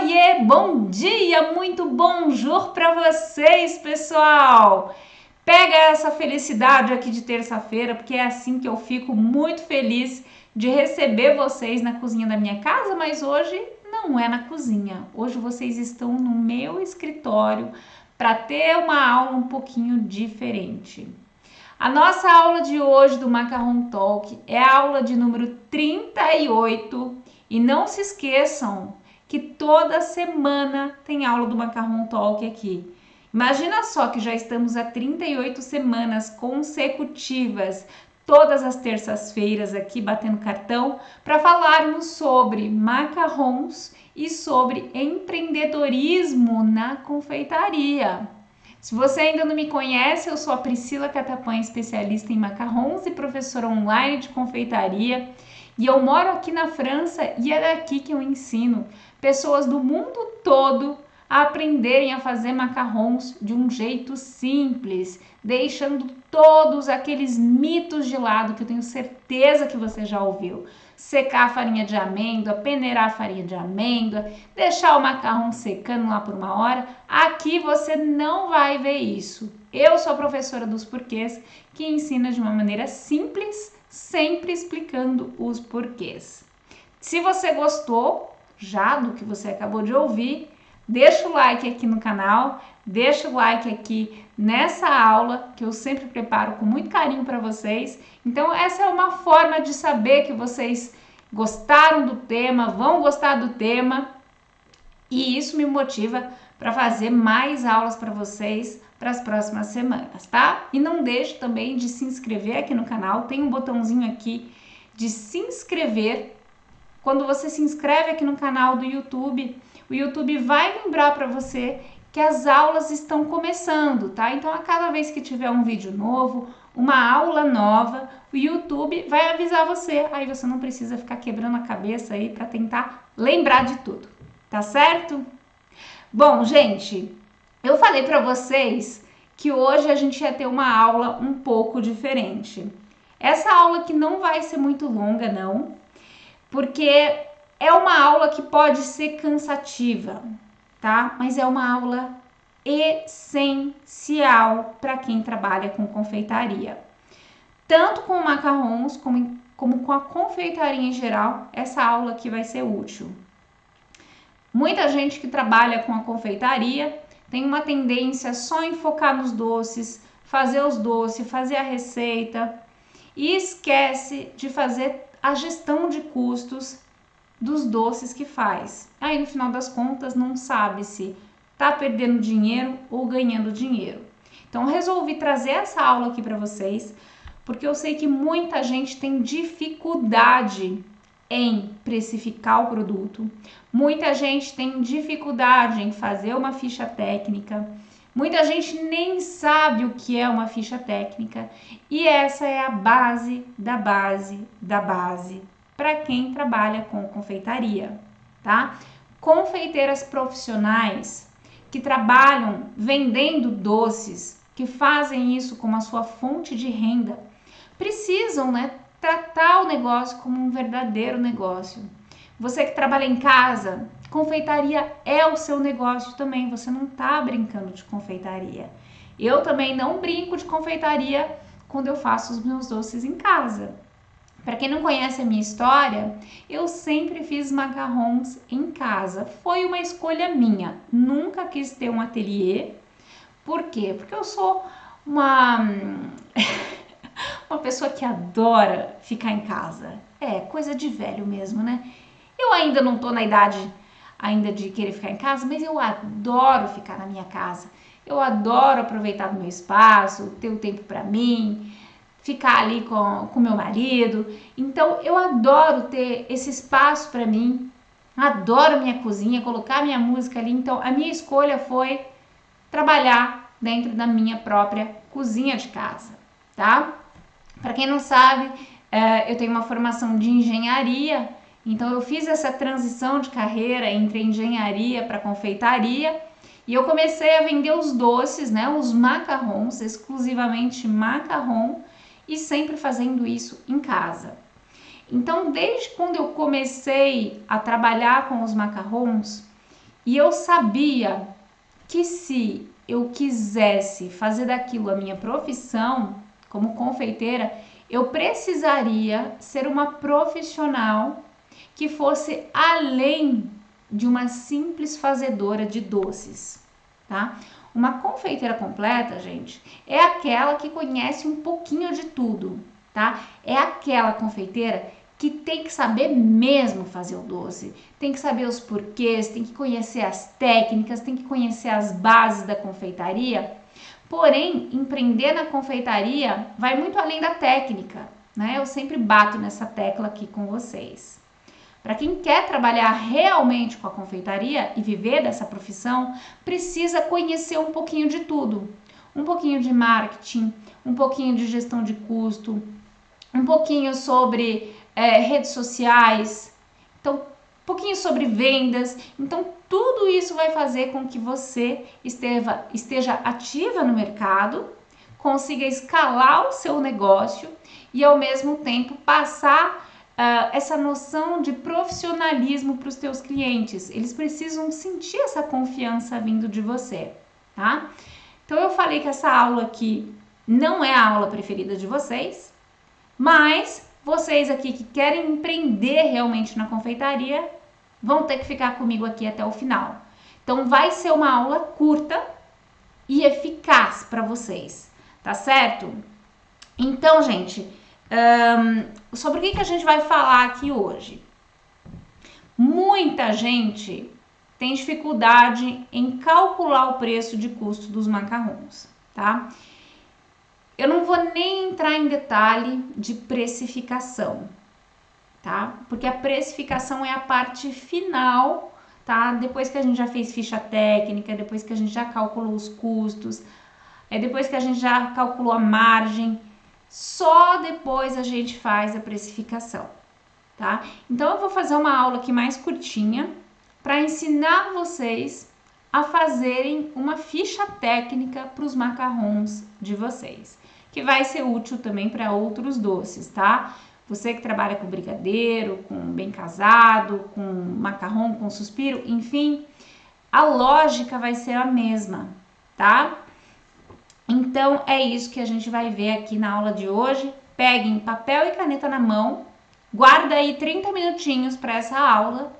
Oiê, bom dia, muito bonjour para vocês, pessoal! Pega essa felicidade aqui de terça-feira, porque é assim que eu fico muito feliz de receber vocês na cozinha da minha casa, mas hoje não é na cozinha. Hoje vocês estão no meu escritório para ter uma aula um pouquinho diferente. A nossa aula de hoje do Macarrão Talk é a aula de número 38 e não se esqueçam que toda semana tem aula do Macarrão Talk aqui. Imagina só que já estamos há 38 semanas consecutivas, todas as terças-feiras aqui batendo cartão, para falarmos sobre macarrons e sobre empreendedorismo na confeitaria. Se você ainda não me conhece, eu sou a Priscila Catapan, especialista em macarrons e professora online de confeitaria. E eu moro aqui na França e é daqui que eu ensino pessoas do mundo todo a aprenderem a fazer macarrons de um jeito simples, deixando todos aqueles mitos de lado que eu tenho certeza que você já ouviu. Secar a farinha de amêndoa, peneirar a farinha de amêndoa, deixar o macarrão secando lá por uma hora. Aqui você não vai ver isso. Eu sou a professora dos porquês que ensina de uma maneira simples, sempre explicando os porquês. Se você gostou já do que você acabou de ouvir, deixa o like aqui no canal, deixa o like aqui nessa aula que eu sempre preparo com muito carinho para vocês. Então essa é uma forma de saber que vocês gostaram do tema, vão gostar do tema, e isso me motiva para fazer mais aulas para vocês para as próximas semanas, tá? E não deixe também de se inscrever aqui no canal, tem um botãozinho aqui de se inscrever. Quando você se inscreve aqui no canal do YouTube, o YouTube vai lembrar para você que as aulas estão começando, tá? Então, a cada vez que tiver um vídeo novo, uma aula nova, o YouTube vai avisar você. Aí você não precisa ficar quebrando a cabeça aí para tentar lembrar de tudo, tá certo? Bom, gente, eu falei para vocês que hoje a gente ia ter uma aula um pouco diferente. Essa aula aqui não vai ser muito longa, não, porque é uma aula que pode ser cansativa, tá? Mas é uma aula essencial para quem trabalha com confeitaria. Tanto com macarrons como com a confeitaria em geral, essa aula aqui vai ser útil. Muita gente que trabalha com a confeitaria tem uma tendência só em focar nos doces, fazer os doces, fazer a receita e esquece de fazer a gestão de custos dos doces que faz. Aí no final das contas não sabe se tá perdendo dinheiro ou ganhando dinheiro. Então resolvi trazer essa aula aqui para vocês, porque eu sei que muita gente tem dificuldade em precificar o produto, muita gente tem dificuldade em fazer uma ficha técnica, muita gente nem sabe o que é uma ficha técnica, e essa é a base da base da base para quem trabalha com confeitaria, tá? Confeiteiras profissionais que trabalham vendendo doces, que fazem isso como a sua fonte de renda, precisam, né, tratar o negócio como um verdadeiro negócio. Você que trabalha em casa, confeitaria é o seu negócio também, você não tá brincando de confeitaria. Eu também não brinco de confeitaria quando eu faço os meus doces em casa. Para quem não conhece a minha história, eu sempre fiz macarrons em casa. Foi uma escolha minha. Nunca quis ter um ateliê. Por quê? Porque eu sou uma pessoa que adora ficar em casa. É, coisa de velho mesmo, né? Eu ainda não tô na idade ainda de querer ficar em casa, mas eu adoro ficar na minha casa. Eu adoro aproveitar o meu espaço, ter o tempo para mim, ficar ali com meu marido. Então eu adoro ter esse espaço para mim, adoro minha cozinha, colocar minha música ali. Então a minha escolha foi trabalhar dentro da minha própria cozinha de casa, tá? Para quem não sabe, eu tenho uma formação de engenharia, então eu fiz essa transição de carreira entre engenharia para confeitaria e eu comecei a vender os doces, né, os macarrons, exclusivamente macarrão, e sempre fazendo isso em casa. Então, desde quando eu comecei a trabalhar com os macarrons, E eu sabia que se eu quisesse fazer daquilo a minha profissão como confeiteira, eu precisaria ser uma profissional que fosse além de uma simples fazedora de doces, tá? Uma confeiteira completa, gente, é aquela que conhece um pouquinho de tudo, tá? É aquela confeiteira que tem que saber mesmo fazer o doce, tem que saber os porquês, tem que conhecer as técnicas, tem que conhecer as bases da confeitaria. Porém, empreender na confeitaria vai muito além da técnica, né? Eu sempre bato nessa tecla aqui com vocês. Para quem quer trabalhar realmente com a confeitaria e viver dessa profissão, precisa conhecer um pouquinho de tudo. Um pouquinho de marketing, um pouquinho de gestão de custo, um pouquinho sobre redes sociais, então um pouquinho sobre vendas. Então tudo isso vai fazer com que você esteja ativa no mercado, consiga escalar o seu negócio e ao mesmo tempo passar essa noção de profissionalismo para os teus clientes. Eles precisam sentir essa confiança vindo de você, tá? Então eu falei que essa aula aqui não é a aula preferida de vocês, mas vocês aqui que querem empreender realmente na confeitaria vão ter que ficar comigo aqui até o final. Então vai ser uma aula curta e eficaz para vocês, tá certo? Então, gente, sobre o que a gente vai falar aqui hoje? Muita gente tem dificuldade em calcular o preço de custo dos macarrons, tá? Eu não vou nem entrar em detalhe de precificação, tá? Porque a precificação é a parte final, tá? Depois que a gente já fez ficha técnica, depois que a gente já calculou os custos, depois que a gente já calculou a margem, só depois a gente faz a precificação, tá? Então eu vou fazer uma aula aqui mais curtinha para ensinar vocês a fazerem uma ficha técnica para os macarrons de vocês, que vai ser útil também para outros doces, tá? Você que trabalha com brigadeiro, com bem casado, com macarrão, com suspiro, enfim, a lógica vai ser a mesma, tá? Então é isso que a gente vai ver aqui na aula de hoje. Peguem papel e caneta na mão, guarda aí 30 minutinhos para essa aula.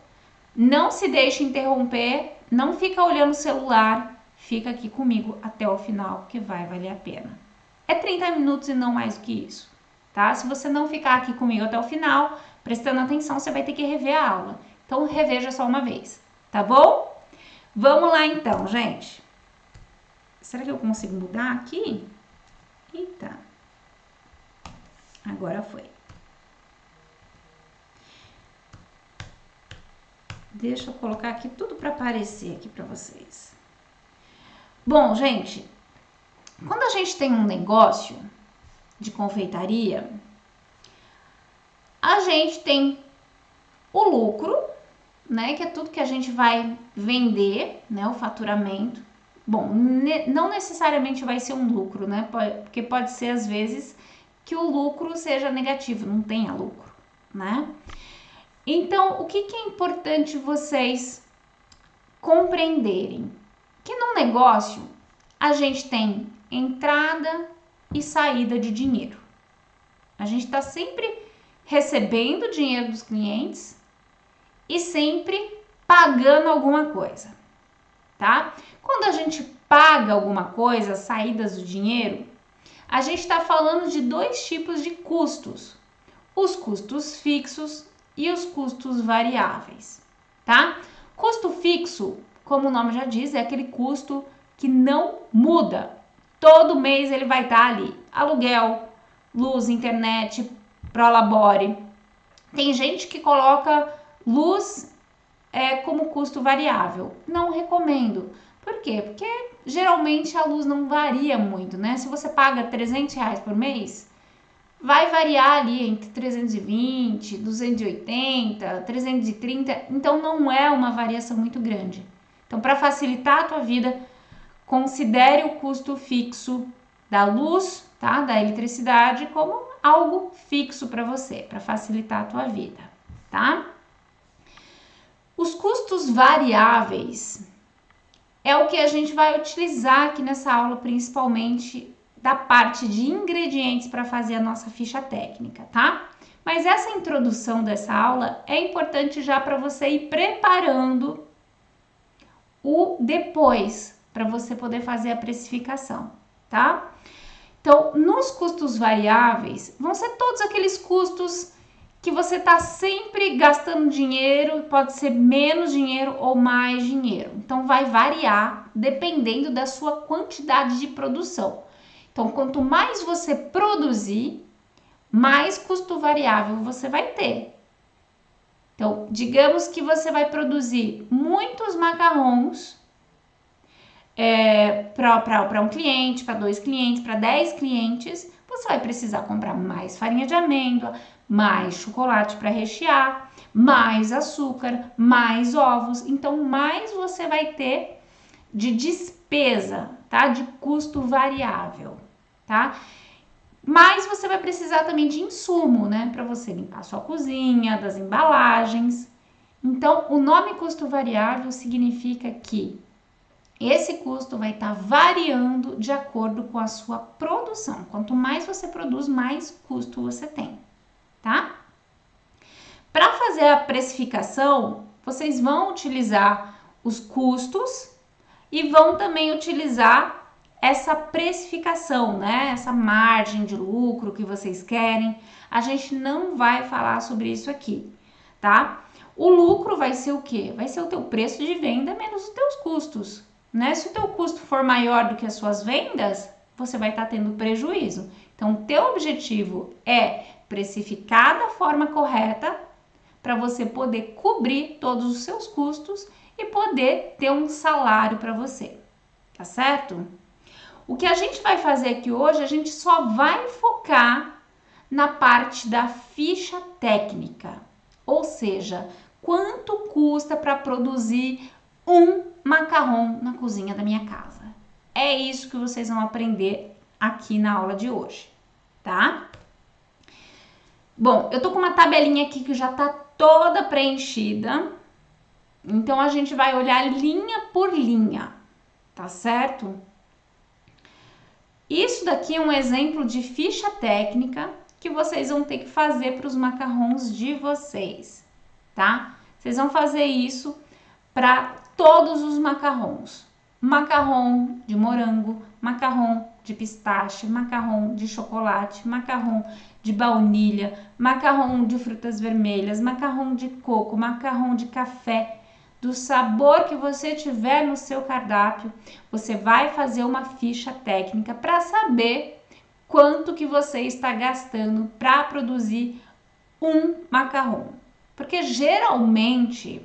Não se deixe interromper, não fica olhando o celular, fica aqui comigo até o final, que vai valer a pena. É 30 minutos e não mais do que isso, tá? Se você não ficar aqui comigo até o final, prestando atenção, você vai ter que rever a aula. Então, reveja só uma vez, tá bom? Vamos lá então, gente. Será que eu consigo mudar aqui? Eita. Agora foi. Deixa eu colocar aqui tudo para aparecer aqui para vocês. Bom, gente, quando a gente tem um negócio de confeitaria, a gente tem o lucro, né, que é tudo que a gente vai vender, né, o faturamento. Bom, não necessariamente vai ser um lucro, né, porque pode ser às vezes que o lucro seja negativo, não tenha lucro, né? Então, o que é importante vocês compreenderem? Que num negócio a gente tem entrada e saída de dinheiro. A gente está sempre recebendo dinheiro dos clientes e sempre pagando alguma coisa, tá? Quando a gente paga alguma coisa, saídas do dinheiro, a gente está falando de dois tipos de custos: os custos fixos e os custos variáveis, tá? Custo fixo, como o nome já diz, é aquele custo que não muda. Todo mês ele vai estar ali. Aluguel, luz, internet, prolabore. Tem gente que coloca luz como custo variável. Não recomendo. Por quê? Porque geralmente a luz não varia muito, né? Se você paga R$300 por mês, vai variar ali entre 320, 280, 330, então não é uma variação muito grande. Então, para facilitar a tua vida, considere o custo fixo da luz, tá? Da eletricidade como algo fixo para você, para facilitar a tua vida, tá? Os custos variáveis é o que a gente vai utilizar aqui nessa aula, principalmente da parte de ingredientes para fazer a nossa ficha técnica, tá? Mas essa introdução dessa aula é importante já para você ir preparando o depois, para você poder fazer a precificação, tá? Então, nos custos variáveis, vão ser todos aqueles custos que você está sempre gastando dinheiro, pode ser menos dinheiro ou mais dinheiro. Então, vai variar dependendo da sua quantidade de produção. Então, quanto mais você produzir, mais custo variável você vai ter. Então, digamos que você vai produzir muitos macarrons para um cliente, para 2 clientes, para 10 clientes, você vai precisar comprar mais farinha de amêndoa, mais chocolate para rechear, mais açúcar, mais ovos. Então, mais você vai ter de despesa, tá? De custo variável, tá? Mas você vai precisar também de insumo, né? Para você limpar a sua cozinha, das embalagens. Então, o nome custo variável significa que esse custo vai estar variando de acordo com a sua produção. Quanto mais você produz, mais custo você tem, tá? Para fazer a precificação, vocês vão utilizar os custos e vão também utilizar essa precificação, né? Essa margem de lucro que vocês querem. A gente não vai falar sobre isso aqui, tá? O lucro vai ser o quê? Vai ser o teu preço de venda menos os teus custos, né? Se o teu custo for maior do que as suas vendas, você vai estar tendo prejuízo. Então, o teu objetivo é precificar da forma correta para você poder cobrir todos os seus custos e poder ter um salário para você, tá certo? O que a gente vai fazer aqui hoje, a gente só vai focar na parte da ficha técnica, ou seja, quanto custa para produzir um macarrão na cozinha da minha casa. É isso que vocês vão aprender aqui na aula de hoje, tá? Bom, eu tô com uma tabelinha aqui que já tá toda preenchida, então a gente vai olhar linha por linha, tá certo? Isso daqui é um exemplo de ficha técnica que vocês vão ter que fazer para os macarrons de vocês, tá? Vocês vão fazer isso para todos os macarrons. Macarrão de morango, macarrão de pistache, macarrão de chocolate, macarrão de baunilha, macarrão de frutas vermelhas, macarrão de coco, macarrão de café. Do sabor que você tiver no seu cardápio, você vai fazer uma ficha técnica para saber quanto que você está gastando para produzir um macarrão. Porque geralmente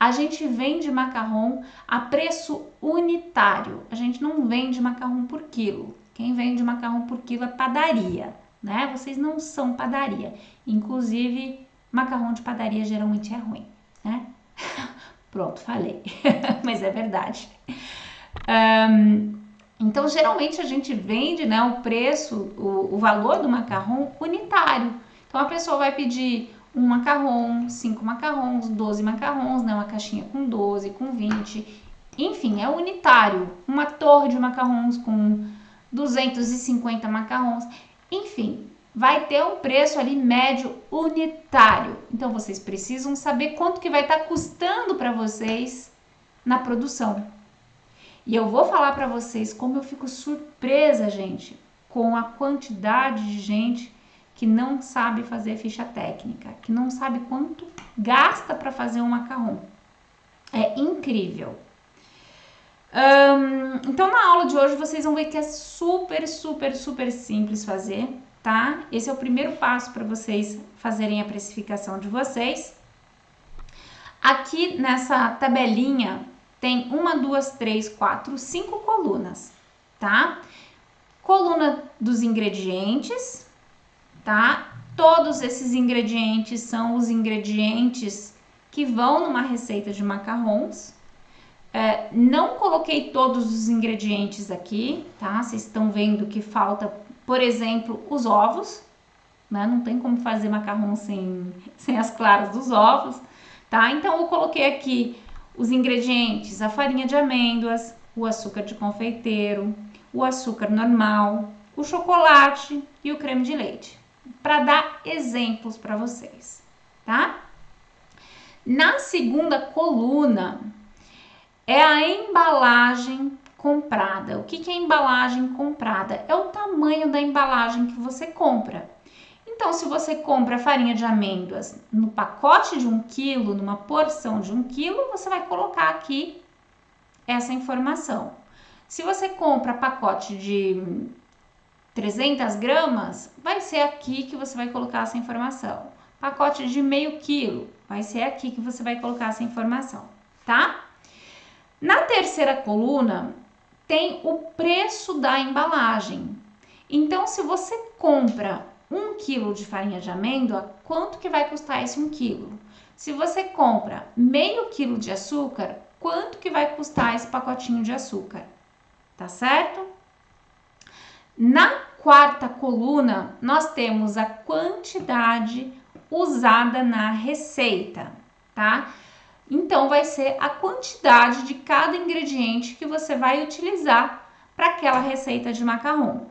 a gente vende macarrão a preço unitário. A gente não vende macarrão por quilo. Quem vende macarrão por quilo é padaria, né? Vocês não são padaria. Inclusive, macarrão de padaria geralmente é ruim, né? Pronto, falei. Mas é verdade. Então, geralmente a gente vende, né, o preço, o valor do macarrão unitário. Então, a pessoa vai pedir um macarrão, 5 macarrões, 12 macarrões, né, uma caixinha com 12, com 20. Enfim, é unitário. Uma torre de macarrões com 250 macarrões. Enfim, vai ter um preço ali médio unitário. Então, vocês precisam saber quanto que vai estar custando para vocês na produção. E eu vou falar para vocês como eu fico surpresa, gente, com a quantidade de gente que não sabe fazer ficha técnica, que não sabe quanto gasta para fazer um macarrão. É incrível. Então, na aula de hoje, vocês vão ver que é super, super, super simples fazer, tá? Esse é o primeiro passo para vocês fazerem a precificação de vocês. Aqui nessa tabelinha tem 1, 2, 3, 4, 5 colunas, tá? Coluna dos ingredientes, tá? Todos esses ingredientes são os ingredientes que vão numa receita de macarrons. Não coloquei todos os ingredientes aqui, tá? Vocês estão vendo que falta, por exemplo, os ovos, né? Não tem como fazer macarrão sem as claras dos ovos. tá? Então eu coloquei aqui os ingredientes: a farinha de amêndoas, o açúcar de confeiteiro, o açúcar normal, o chocolate e o creme de leite, para dar exemplos para vocês, tá? Na segunda coluna é a embalagem comprada. O que é embalagem comprada? É o tamanho da embalagem que você compra. Então, se você compra farinha de amêndoas no pacote de 1 quilo, numa porção de 1 quilo, você vai colocar aqui essa informação. Se você compra pacote de 300 gramas, vai ser aqui que você vai colocar essa informação. Pacote de meio quilo, vai ser aqui que você vai colocar essa informação, tá? Na terceira coluna, tem o preço da embalagem. Então, se você compra 1 quilo de farinha de amêndoa, quanto que vai custar esse 1 quilo? Se você compra meio quilo de açúcar, quanto que vai custar esse pacotinho de açúcar? Tá certo? Na quarta coluna, nós temos a quantidade usada na receita, tá? Então, vai ser a quantidade de cada ingrediente que você vai utilizar para aquela receita de macarrão.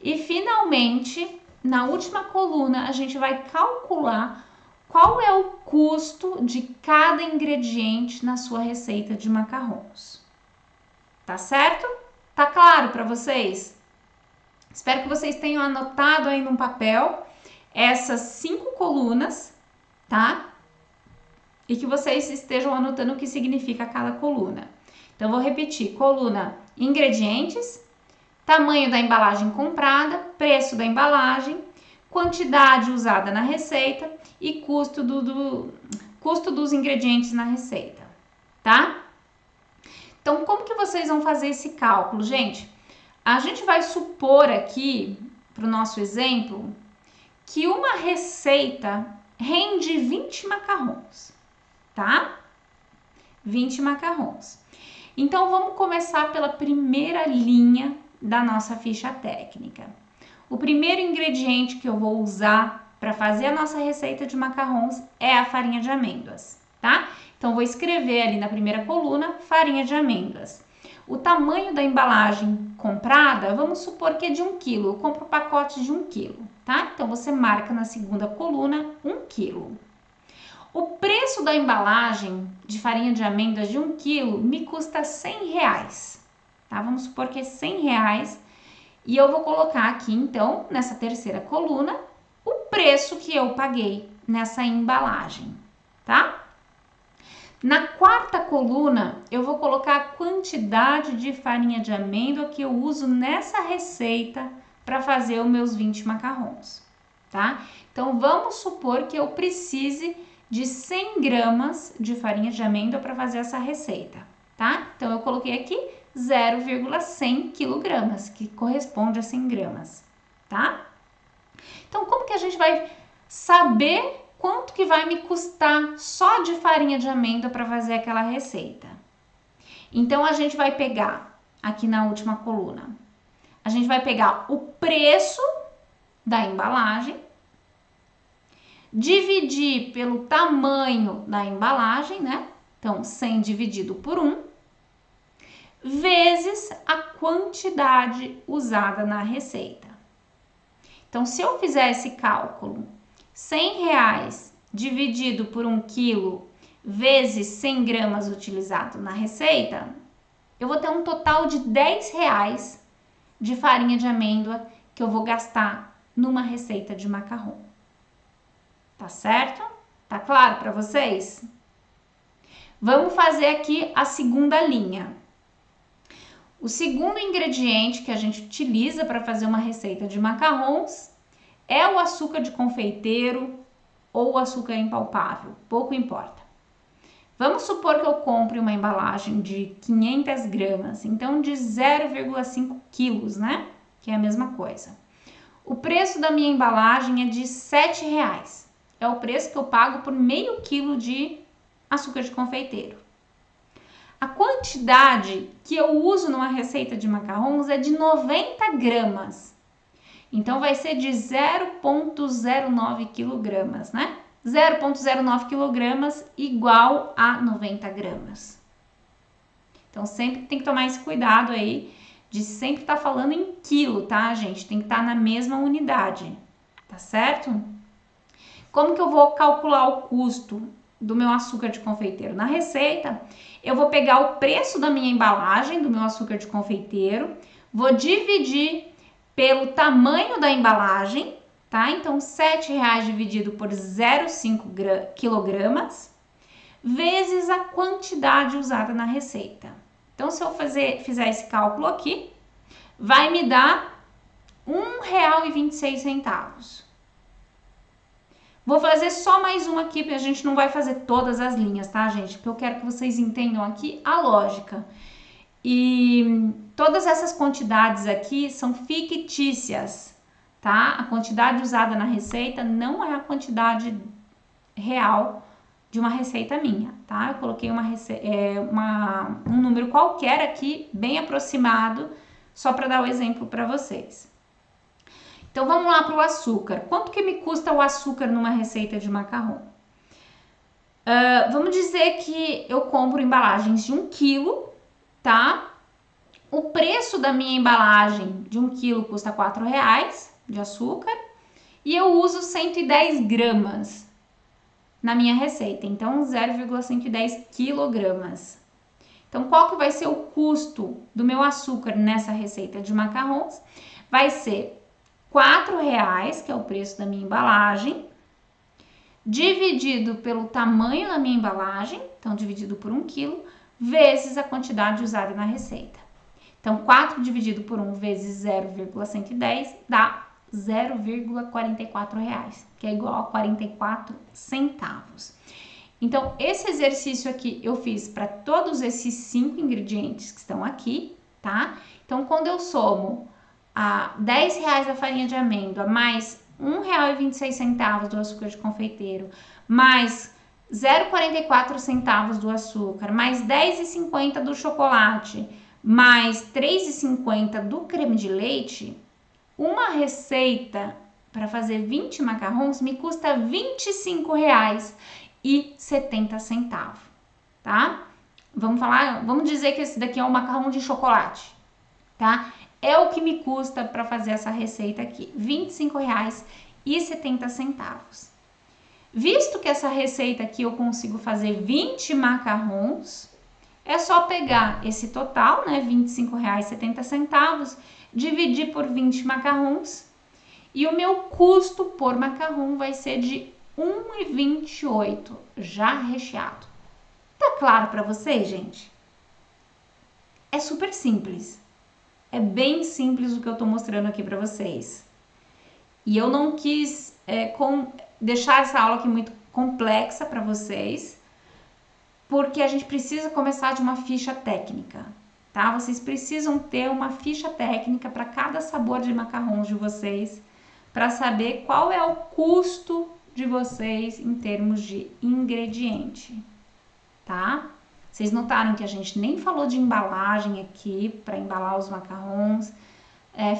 E, finalmente, na última coluna, a gente vai calcular qual é o custo de cada ingrediente na sua receita de macarrões. Tá certo? Tá claro para vocês? Espero que vocês tenham anotado aí no papel essas 5 colunas, tá? E que vocês estejam anotando o que significa cada coluna. Então, vou repetir: coluna ingredientes, tamanho da embalagem comprada, preço da embalagem, quantidade usada na receita e custo dos ingredientes na receita, tá? Então, como que vocês vão fazer esse cálculo, gente? A gente vai supor aqui, para o nosso exemplo, que uma receita rende 20 macarrões, tá? 20 macarrões. Então, vamos começar pela primeira linha da nossa ficha técnica. O primeiro ingrediente que eu vou usar para fazer a nossa receita de macarrões é a farinha de amêndoas, tá? Então, vou escrever ali na primeira coluna, farinha de amêndoas. O tamanho da embalagem comprada, vamos supor que é de 1 quilo. Eu compro o pacote de 1 quilo, tá? Então, você marca na segunda coluna 1 quilo. O preço da embalagem de farinha de amêndoas de 1 quilo me custa R$100, tá? Vamos supor que é R$100 e eu vou colocar aqui, então, nessa terceira coluna, o preço que eu paguei nessa embalagem, tá? Na quarta coluna, eu vou colocar a quantidade de farinha de amêndoa que eu uso nessa receita para fazer os meus 20 macarrões, tá? Então, vamos supor que eu precise de 100 gramas de farinha de amêndoa para fazer essa receita, tá? Então, eu coloquei aqui 0,100 quilogramas, que corresponde a 100 gramas, tá? Então, como que a gente vai saber quanto que vai me custar só de farinha de amêndoa para fazer aquela receita? Então, a gente vai pegar, aqui na última coluna, a gente vai pegar o preço da embalagem, dividir pelo tamanho da embalagem, né? Então, 100 dividido por 1, vezes a quantidade usada na receita. Então, se eu fizer esse cálculo, R$100 dividido por 1 quilo vezes 100 gramas utilizado na receita, eu vou ter um total de R$10 de farinha de amêndoa que eu vou gastar numa receita de macarrão. Tá certo? Tá claro para vocês? Vamos fazer aqui a segunda linha. O segundo ingrediente que a gente utiliza para fazer uma receita de macarrões é o açúcar de confeiteiro ou o açúcar impalpável, pouco importa. Vamos supor que eu compre uma embalagem de 500 gramas, então de 0,5 quilos, né? Que é a mesma coisa. O preço da minha embalagem é de R$7. É o preço que eu pago por meio quilo de açúcar de confeiteiro. A quantidade que eu uso numa receita de macarrões é de 90 gramas. Então, vai ser de 0,09 quilogramas, né? 0,09 kg igual a 90 gramas. Então, sempre tem que tomar esse cuidado aí de sempre estar falando em quilo, tá, gente? Tem que estar na mesma unidade, tá certo? Como que eu vou calcular o custo do meu açúcar de confeiteiro? Na receita, eu vou pegar o preço da minha embalagem, do meu açúcar de confeiteiro, vou dividir pelo tamanho da embalagem, tá? Então, R$7 dividido por 0,5 quilogramas, vezes a quantidade usada na receita. Então, se eu fizer esse cálculo aqui, vai me dar R$1,26. Vou fazer só mais um aqui, porque a gente não vai fazer todas as linhas, tá, gente? Porque eu quero que vocês entendam aqui a lógica. E todas essas quantidades aqui são fictícias, tá? A quantidade usada na receita não é a quantidade real de uma receita minha, tá? Eu coloquei um número qualquer aqui, bem aproximado, só para dar o exemplo para vocês. Então, vamos lá para o açúcar. Quanto que me custa o açúcar numa receita de macarrão? Vamos dizer que eu compro embalagens de 1 quilo, tá? O preço da minha embalagem de 1 quilo custa R$4 de açúcar e eu uso 110 gramas na minha receita, então 0,110 quilogramas. Então, qual que vai ser o custo do meu açúcar nessa receita de macarrons? Vai ser R$4, que é o preço da minha embalagem, dividido pelo tamanho da minha embalagem, então dividido por 1 quilo, vezes a quantidade usada na receita. Então, 4 dividido por 1 vezes 0,110 dá R$0,44, que é igual a 44 centavos. Então, esse exercício aqui eu fiz para todos esses 5 ingredientes que estão aqui, tá? Então, quando eu somo a R$10 da farinha de amêndoa, mais R$1,26 do açúcar de confeiteiro, mais 0,44 centavos do açúcar, mais R$10,50 do chocolate, mais R$3,50 do creme de leite, uma receita para fazer 20 macarrons me custa R$25,70, tá? Vamos dizer que esse daqui é um macarrão de chocolate, tá? É o que me custa para fazer essa receita aqui, R$25,70. Visto que essa receita aqui eu consigo fazer 20 macarrons, é só pegar esse total, né, R$25,70, dividir por 20 macarrons e o meu custo por macarrão vai ser de R$1,28, já recheado. Tá claro para vocês, gente? É super simples. É bem simples o que eu tô mostrando aqui para vocês. E eu não quis deixar essa aula aqui muito complexa para vocês, porque a gente precisa começar de uma ficha técnica, tá? Vocês precisam ter uma ficha técnica para cada sabor de macarrons de vocês, para saber qual é o custo de vocês em termos de ingrediente, tá? Vocês notaram que a gente nem falou de embalagem aqui para embalar os macarrons,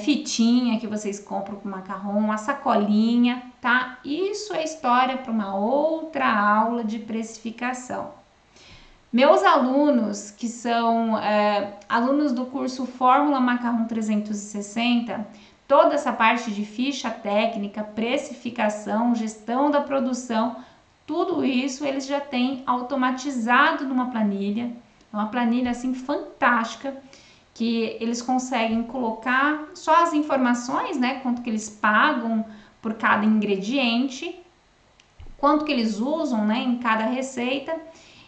fitinha que vocês compram com macarrão, a sacolinha, tá? Isso é história para uma outra aula de precificação. Meus alunos, que são alunos do curso Fórmula Macarrão 360, toda essa parte de ficha técnica, precificação, gestão da produção, tudo isso eles já têm automatizado numa planilha, uma planilha assim fantástica, que eles conseguem colocar só as informações, né, quanto que eles pagam por cada ingrediente, quanto que eles usam, né, em cada receita,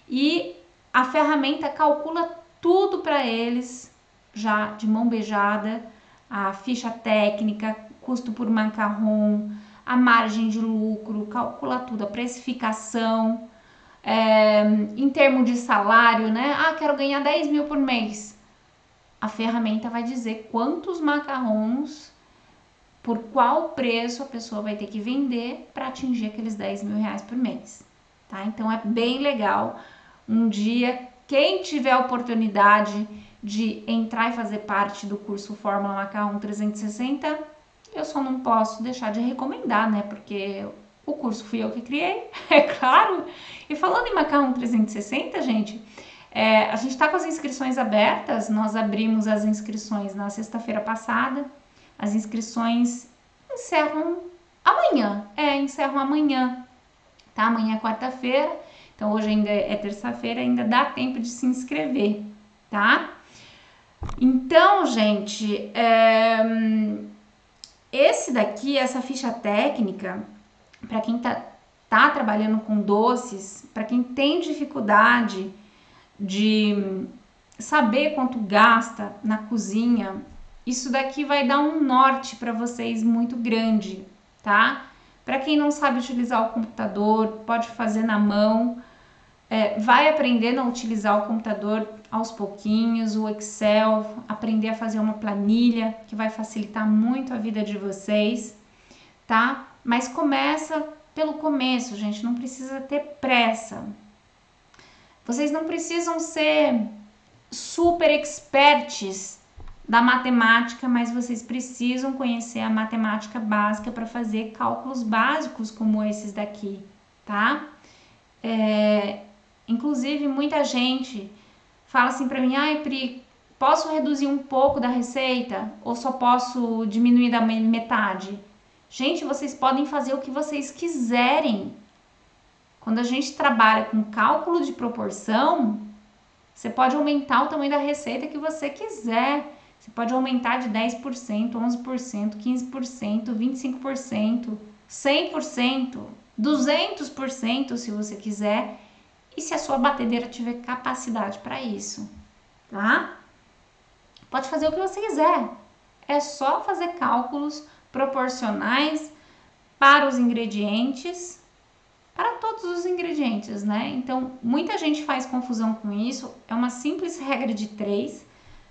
e a ferramenta calcula tudo para eles já de mão beijada, a ficha técnica, custo por macarrão, a margem de lucro, calcula tudo, a precificação, em termos de salário, né? Ah, quero ganhar 10 mil por mês. A ferramenta vai dizer quantos macarrons, por qual preço a pessoa vai ter que vender para atingir aqueles 10 mil reais por mês, tá? Então é bem legal. Um dia, quem tiver a oportunidade de entrar e fazer parte do curso Fórmula Macarrão 360, eu só não posso deixar de recomendar, né? Porque O curso fui eu que criei, é claro. E falando em Macarrão 360, gente, a gente está com as inscrições abertas. Nós abrimos as inscrições na sexta-feira passada. As inscrições encerram amanhã. Encerram amanhã, tá? Amanhã é quarta-feira, então hoje ainda é terça-feira, ainda dá tempo de se inscrever, tá? Então, gente, esse daqui, essa ficha técnica, para quem tá trabalhando com doces, para quem tem dificuldade de saber quanto gasta na cozinha, isso daqui vai dar um norte para vocês muito grande, tá? Para quem não sabe utilizar o computador, pode fazer na mão, vai aprendendo a utilizar o computador aos pouquinhos, o Excel, aprender a fazer uma planilha, que vai facilitar muito a vida de vocês, tá? Mas começa pelo começo, gente, não precisa ter pressa. Vocês não precisam ser super experts da matemática, mas vocês precisam conhecer a matemática básica para fazer cálculos básicos como esses daqui, tá? Inclusive, muita gente fala assim para mim, ai, Pri, posso reduzir um pouco da receita ou só posso diminuir da metade? Gente, vocês podem fazer o que vocês quiserem. Quando a gente trabalha com cálculo de proporção, você pode aumentar o tamanho da receita que você quiser. Você pode aumentar de 10%, 11%, 15%, 25%, 100%, 200% se você quiser. E se a sua batedeira tiver capacidade para isso, tá? Pode fazer o que você quiser. É só fazer cálculos proporcionais para os ingredientes, para todos os ingredientes, né? Então, muita gente faz confusão com isso. É uma simples regra de 3.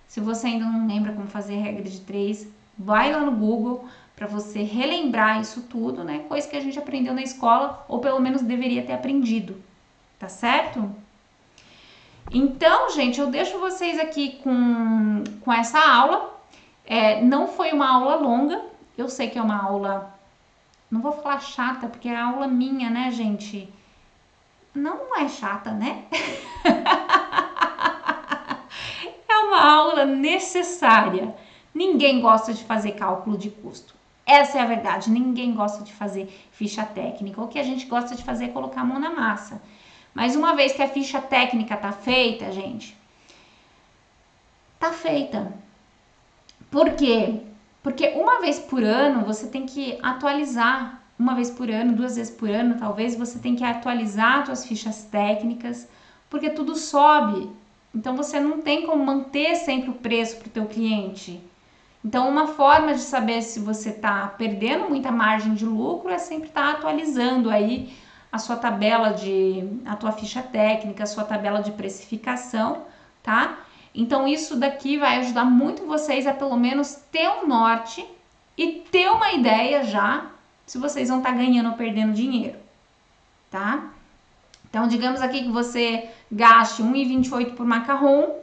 Se você ainda não lembra como fazer regra de 3, vai lá no Google para você relembrar isso tudo, né? Coisa que a gente aprendeu na escola, ou pelo menos deveria ter aprendido, tá certo? Então, gente, eu deixo vocês aqui com essa aula. Não foi uma aula longa, eu sei que é uma aula, não vou falar chata, porque é a aula minha, né, gente? Não é chata, né? É uma aula necessária. Ninguém gosta de fazer cálculo de custo. Essa é a verdade, ninguém gosta de fazer ficha técnica. O que a gente gosta de fazer é colocar a mão na massa. Mas uma vez que a ficha técnica tá feita, gente, tá feita. Por quê? Porque uma vez por ano você tem que atualizar, uma vez por ano, 2 vezes por ano, talvez você tem que atualizar as suas fichas técnicas, porque tudo sobe. Então você não tem como manter sempre o preço para o teu cliente. Então uma forma de saber se você está perdendo muita margem de lucro é sempre estar atualizando aí a sua tabela a tua ficha técnica, a sua tabela de precificação, tá? Então isso daqui vai ajudar muito vocês a pelo menos ter um norte e ter uma ideia já se vocês vão estar ganhando ou perdendo dinheiro, tá? Então digamos aqui que você gaste R$ 1,28 por macarrão,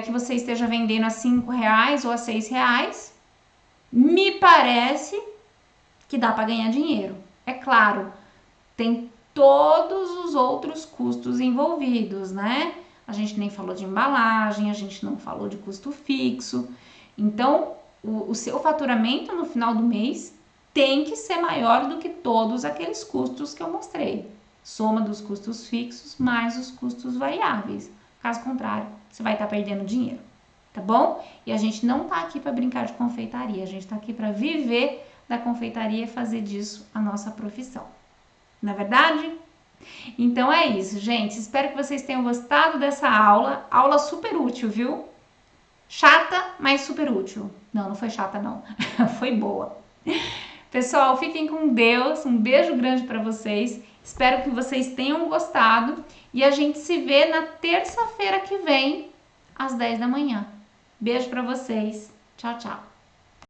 que você esteja vendendo a R$5 ou a R$6, me parece que dá para ganhar dinheiro. É claro, tem todos os outros custos envolvidos, né? A gente nem falou de embalagem, a gente não falou de custo fixo. Então, o seu faturamento no final do mês tem que ser maior do que todos aqueles custos que eu mostrei. Soma dos custos fixos mais os custos variáveis. Caso contrário, você vai estar perdendo dinheiro, tá bom? E a gente não tá aqui para brincar de confeitaria, a gente tá aqui para viver da confeitaria e fazer disso a nossa profissão. Não é verdade? Então é isso, gente. Espero que vocês tenham gostado dessa aula. Aula super útil, viu? Chata, mas super útil. Não, não foi chata, não. Foi boa. Pessoal, fiquem com Deus. Um beijo grande para vocês. Espero que vocês tenham gostado. E a gente se vê na terça-feira que vem, às 10 da manhã. Beijo para vocês. Tchau, tchau.